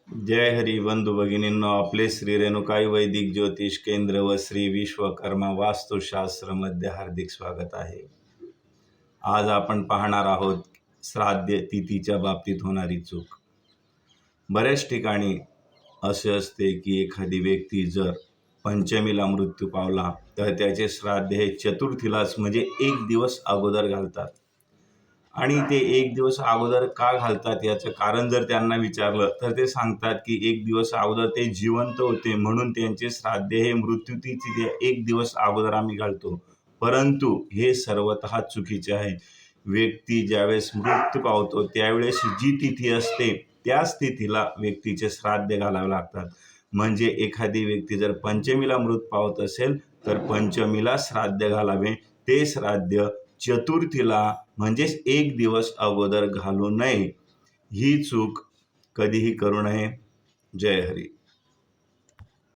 जय हरी बंधू भगिनींनो, आपले श्री रेणुकाई वैदिक ज्योतिष केंद्र व श्री विश्वकर्मा वास्तुशास्त्र मध्ये हार्दिक स्वागत आहे। आज आपण पाहणार आहोत श्राद्ध तिथीच्या बाबतीत होणारी चूक। बऱ्याच ठिकाणी असे असते की एखादी व्यक्ती जर पंचमीला मृत्यू पावला तर त्याचे श्राद्ध हे चतुर्थीलाच म्हणजे एक दिवस अगोदर घालतात। आणि ते एक दिवस अगोदर का घालतात याचं कारण जर त्यांना विचारलं तर ते सांगतात की एक दिवस अगोदर ते जिवंत होते म्हणून त्यांचे श्राद्ध हे मृत्यूतिथी एक दिवस अगोदर आम्ही घालतो। परंतु हे सर्वतः चुकीचे आहे। व्यक्ती ज्यावेळेस मृत्यू पावतो त्यावेळेस जी तिथी असते त्याच तिथीला व्यक्तीचे श्राद्ध घालावे लागतात। म्हणजे एखादी व्यक्ती जर पंचमीला मृत्यू पावत असेल तर पंचमीला श्राद्ध घालावे, ते श्राद्ध चतुर्थीला म्हणजेच एक दिवस अगोदर घालू नये। ही चूक कधीही करू नये। जय हरी।